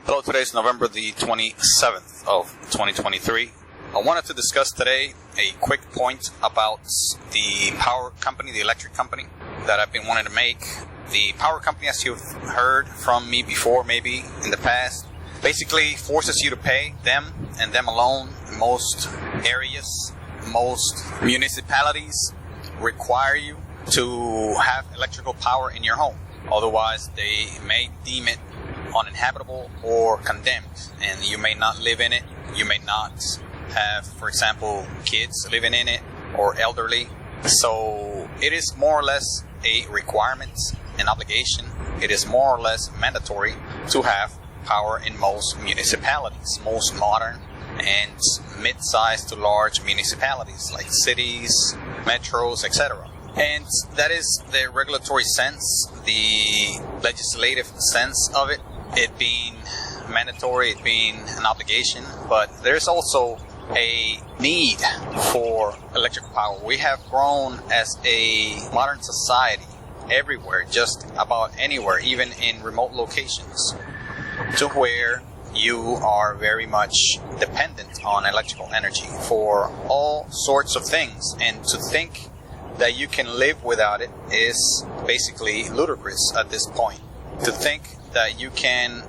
Hello, today is November the 27th of 2023. I wanted to discuss today a quick point about the power company, the electric company that I've been wanting to make. The power company, as you've heard from me before, maybe in the past, basically forces you to pay them and them alone. Most areas, most municipalities require you to have electrical power in your home. Otherwise, they may deem it uninhabitable or condemned, and you may not live in it. You may not have, for example, kids living in it or elderly. So it is more or less a requirement, an obligation. It is more or less mandatory to have power in most municipalities, most modern and mid-sized to large municipalities like cities, metros, etc. And that is the regulatory sense, the legislative sense of it being mandatory, it being an obligation. But there's also a need for electrical power. We have grown as a modern society everywhere, just about anywhere, even in remote locations, to where you are very much dependent on electrical energy for all sorts of things. And to think that you can live without it is basically ludicrous at this point. To think that you can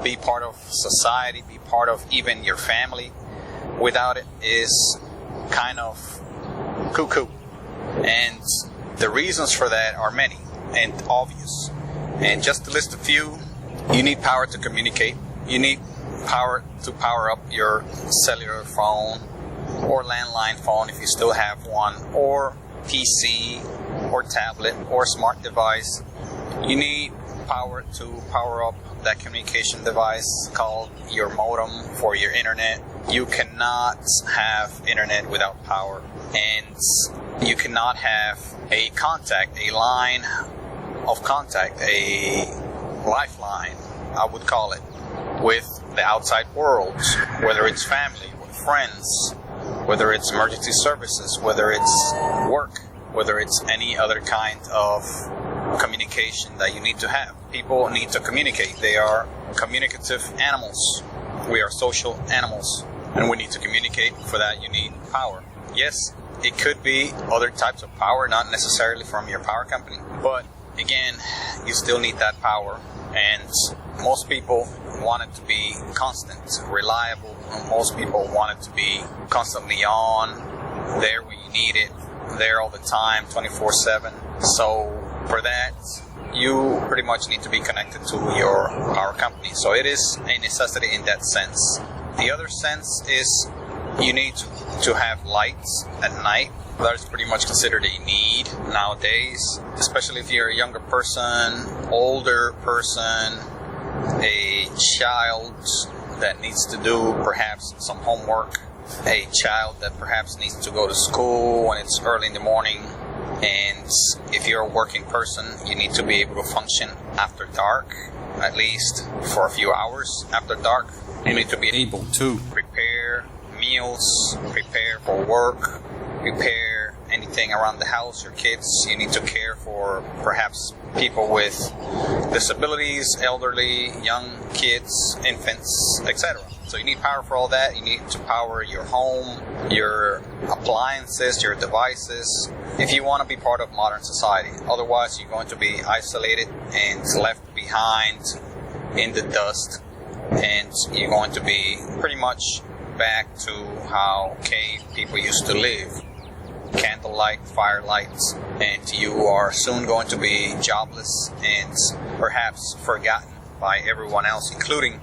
be part of society, be part of even your family without it is kind of cuckoo. And the reasons for that are many and obvious. And just to list a few, you need power to communicate. You need power to power up your cellular phone or landline phone if you still have one, or PC or tablet or smart device. You need power to power up that communication device called your modem for your internet. You cannot have internet without power, and you cannot have a contact, a line of contact, a lifeline, I would call it, with the outside world, whether it's family, with friends, whether it's emergency services, whether it's work, whether it's any other kind of communication that you need to have. People need to communicate. They are communicative animals. We are social animals, and we need to communicate. For that, you need power. Yes, it could be other types of power, not necessarily from your power company, but again, you still need that power. And most people want it to be constant, reliable. Most people want it to be constantly on, there when you need it, there all the time, 24/7. So for that, you pretty much need to be connected to your power company. So it is a necessity in that sense. The other sense is you need to have lights at night. That is pretty much considered a need nowadays, especially if you're a younger person, older person, a child that needs to do perhaps some homework, a child that perhaps needs to go to school when it's early in the morning. And if you're a working person, you need to be able to function after dark, at least for a few hours after dark. You need to be able to prepare meals, prepare for work, prepare anything around the house, your kids. You need to care for perhaps people with disabilities, elderly, young kids, infants, etc. So you need power for all that. You need to power your home, your appliances, your devices, if you want to be part of modern society. Otherwise, you're going to be isolated and left behind in the dust, and you're going to be pretty much back to how cave people used to live. Candlelight, firelight, and you are soon going to be jobless and perhaps forgotten by everyone else, including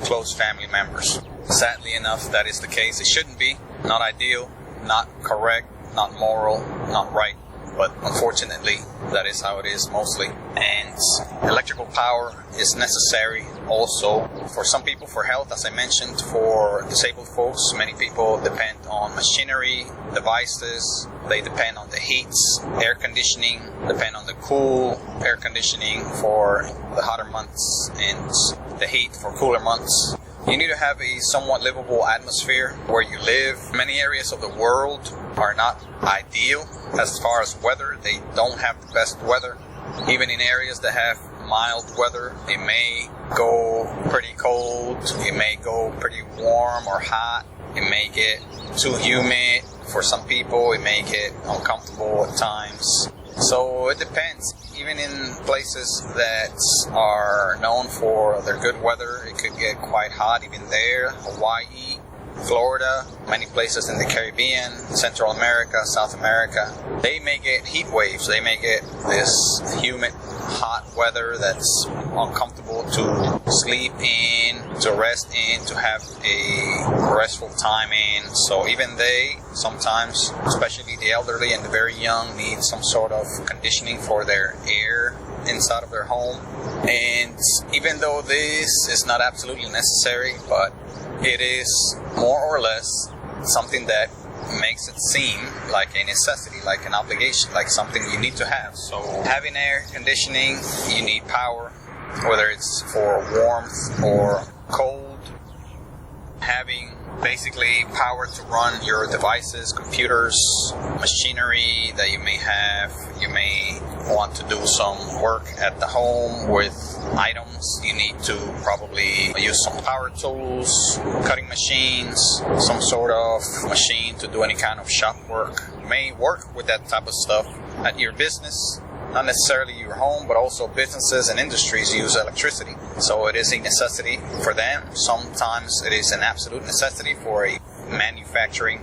close family members. Sadly enough, that is the case. It shouldn't be. Not ideal, not correct, not moral, not right, but unfortunately, that is how it is mostly. And electrical power is necessary also for some people for health, as I mentioned, for disabled folks. Many people depend on machinery, devices. They depend on the heats, air conditioning, depend on the cool air conditioning for the hotter months and the heat for cooler months. You need to have a somewhat livable atmosphere where you live. Many areas of the world are not ideal as far as weather. They don't have the best weather. Even in areas that have mild weather. It may go pretty cold. It may go pretty warm or hot. It may get too humid for some people. It may get uncomfortable at times. So it depends. Even in places that are known for their good weather, it could get quite hot even there. Hawaii, Florida, many places in the Caribbean, Central America, South America, they may get heat waves. They may get this humid, hot weather that's uncomfortable to sleep in, to rest in, to have a restful time in. So even they, sometimes, especially the elderly and the very young, need some sort of conditioning for their air inside of their home. And even though this is not absolutely necessary, but it is more or less something that makes it seem like a necessity, like an obligation, like something you need to have. So having air conditioning, you need power, whether it's for warmth or cold. Having basically power to run your devices, computers, machinery that you may have. You may want to do some work at the home with items. You need to probably use some power tools, cutting machines, some sort of machine to do any kind of shop work. You may work with that type of stuff at your business. Not necessarily your home, but also businesses and industries use electricity. So it is a necessity for them. Sometimes it is an absolute necessity for a manufacturing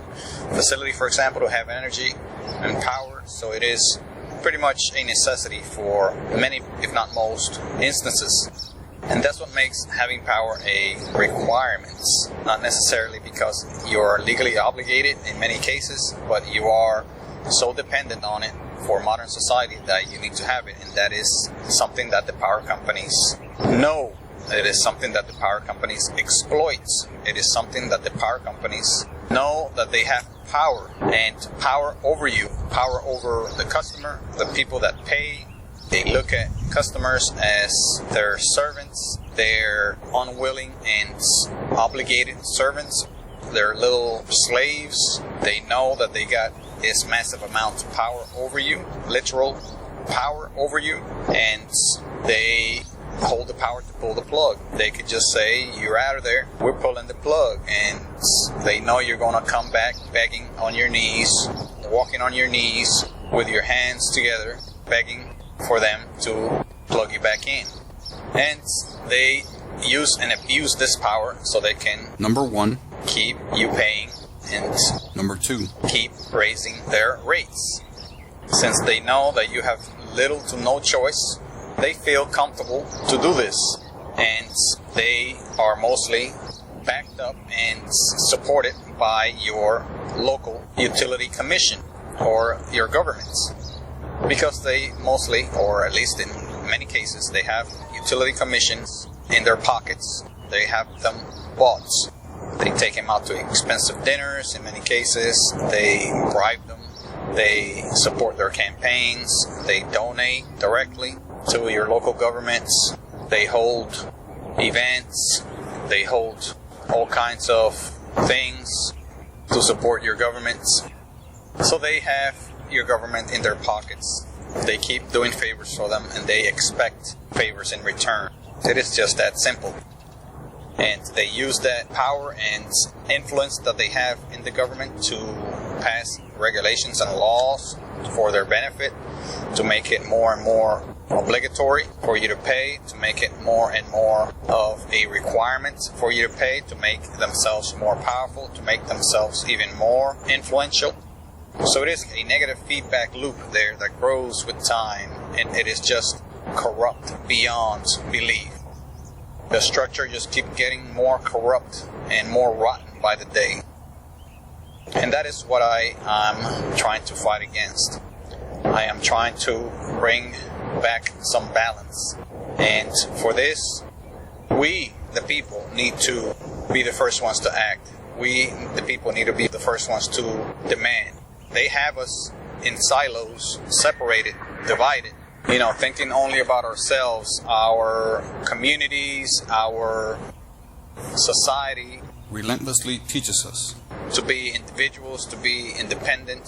facility, for example, to have energy and power. So it is pretty much a necessity for many, if not most, instances. And that's what makes having power a requirement. Not necessarily because you're legally obligated in many cases, but you are so dependent on it for modern society that you need to have it. And that is something that the power companies know. It is something that the power companies exploit. It is something that the power companies know that they have power, and power over you, power over the customer, the people that pay. They look at customers as their servants, their unwilling and obligated servants. They're little slaves. They know that they got this massive amount of power over you, literal power over you, and they hold the power to pull the plug. They could just say, you're out of there, we're pulling the plug, and they know you're going to come back begging on your knees, walking on your knees with your hands together, begging for them to plug you back in. And they use and abuse this power so they can, number one, keep you paying, and number two, keep raising their rates. Since they know that you have little to no choice, they feel comfortable to do this, and they are mostly backed up and supported by your local utility commission or your governments, because they mostly, or at least in many cases, they have utility commissions in their pockets. They have them bought. They take them out to expensive dinners in many cases. They bribe them. They support their campaigns. They donate directly to your local governments. They hold events. They hold all kinds of things to support your governments. So they have your government in their pockets. They keep doing favors for them, and they expect favors in return. It is just that simple. And they use that power and influence that they have in the government to pass regulations and laws for their benefit, to make it more and more obligatory for you to pay, to make it more and more of a requirement for you to pay, to make themselves more powerful, to make themselves even more influential. So it is a negative feedback loop there that grows with time, and it is just corrupt beyond belief. The structure just keeps getting more corrupt and more rotten by the day. And that is what I am trying to fight against. I am trying to bring back some balance. And for this, we, the people, need to be the first ones to act. We, the people, need to be the first ones to demand. They have us in silos, separated, divided, thinking only about ourselves, our communities, our society. Relentlessly teaches us to be individuals, to be independent,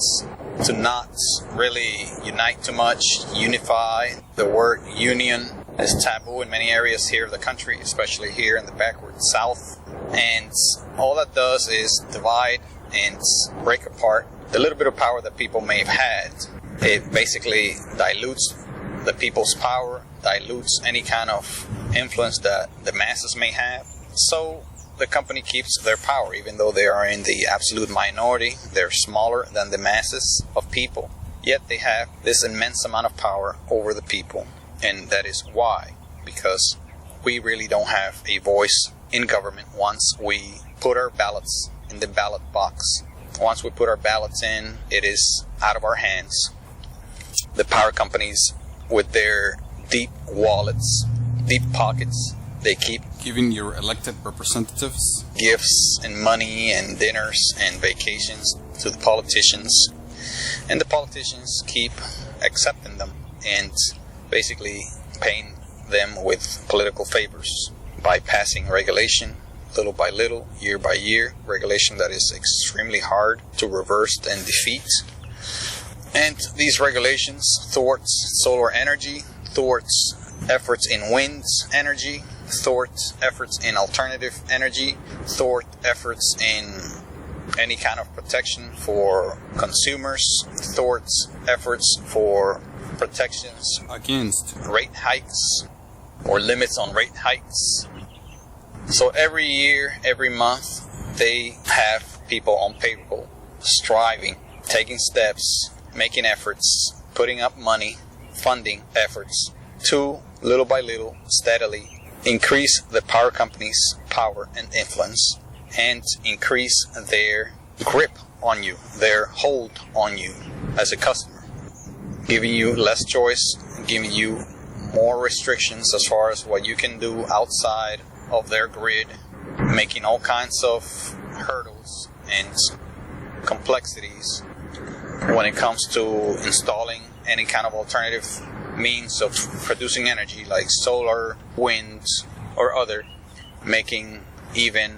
to not really unite too much, unify. The word union It's taboo in many areas here of the country, especially here in the backward South. And all that does is divide and break apart the little bit of power that people may have had. It basically dilutes the people's power, dilutes any kind of influence that the masses may have. So the company keeps their power, even though they are in the absolute minority. They're smaller than the masses of people. Yet they have this immense amount of power over the people. And that is why. Because we really don't have a voice in government once we put our ballots in the ballot box. Once we put our ballots in, it is out of our hands. The power companies, with their deep wallets, deep pockets, they keep giving your elected representatives gifts and money and dinners and vacations to the politicians. And the politicians keep accepting them and basically paying them with political favors by passing regulation little by little, year by year, regulation that is extremely hard to reverse and defeat. And these regulations thwart solar energy, thwarts efforts in wind energy, thwart efforts in alternative energy, thwart efforts in any kind of protection for consumers, thwarts efforts for protections against rate hikes or limits on rate hikes. So every year, every month, they have people on payroll striving, taking steps, making efforts, putting up money, funding efforts to, little by little, steadily increase the power companies' power and influence and increase their grip on you, their hold on you as a customer, giving you less choice, giving you more restrictions as far as what you can do outside of their grid, making all kinds of hurdles and complexities when it comes to installing any kind of alternative means of producing energy like solar, wind, or other, making even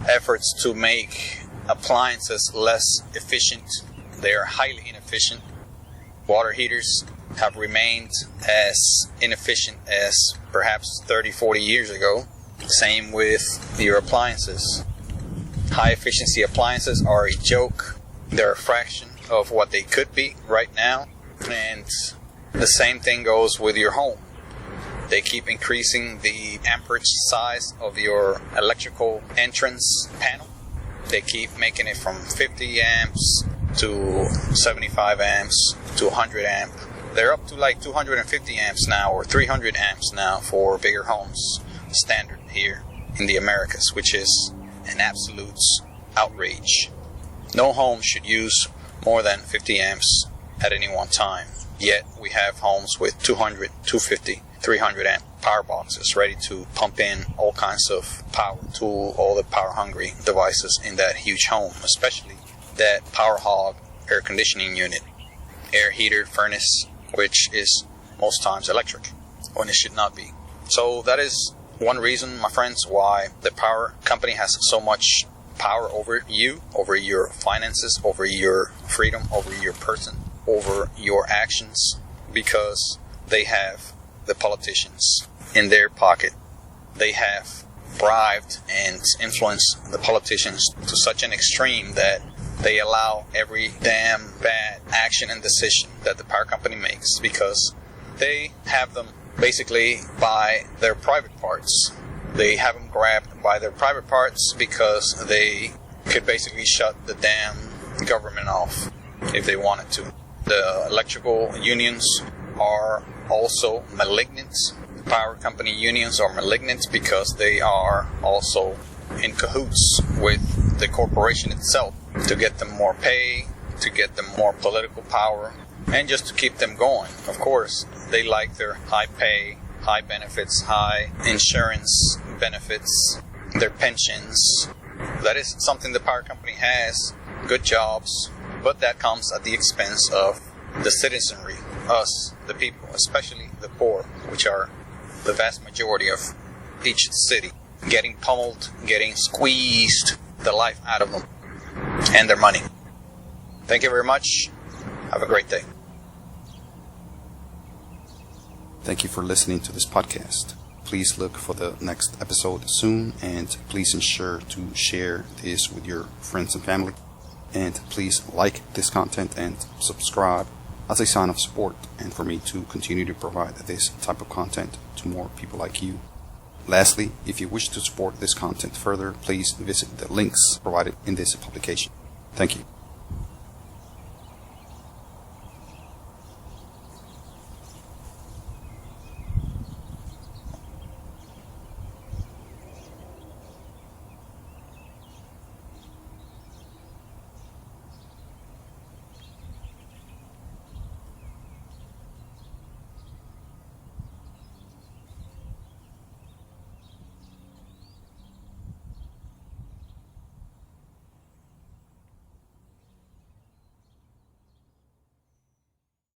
efforts to make appliances less efficient. They are highly inefficient. Water heaters have remained as inefficient as perhaps 30, 40 years ago. Same with your appliances. High efficiency appliances are a joke. They're a fraction of what they could be right now. And the same thing goes with your home. They keep increasing the amperage size of your electrical entrance panel. They keep making it from 50 amps to 75 amps to 100 amp. They're up to like 250 amps now or 300 amps now for bigger homes, standard here in the Americas, which is an absolute outrage. No home should use more than 50 amps at any one time. Yet we have homes with 200, 250, 300 amp power boxes ready to pump in all kinds of power to all the power hungry devices in that huge home, especially that power hog air conditioning unit, air heater furnace, which is most times electric when it should not be. So that is one reason, my friends, why the power company has so much power over you, over your finances, over your freedom, over your person, over your actions, because they have the politicians in their pocket. They have bribed and influenced the politicians to such an extreme that they allow every damn bad action and decision that the power company makes, because they have them basically by their private parts. They have them grabbed by their private parts because they could basically shut the damn government off if they wanted to. The electrical unions are also malignant. Power company unions are malignant because they are also in cahoots with the corporation itself to get them more pay, to get them more political power, and just to keep them going. Of course, they like their high pay, high benefits, high insurance benefits, their pensions. That is something the power company has, good jobs, but that comes at the expense of the citizenry, us, the people, especially the poor, which are the vast majority of each city, getting pummeled, getting squeezed the life out of them and their money. Thank you very much. Have a great day. Thank you for listening to this podcast. Please look for the next episode soon, and please ensure to share this with your friends and family. And please like this content and subscribe as a sign of support and for me to continue to provide this type of content to more people like you. Lastly, if you wish to support this content further, please visit the links provided in this publication. Thank you.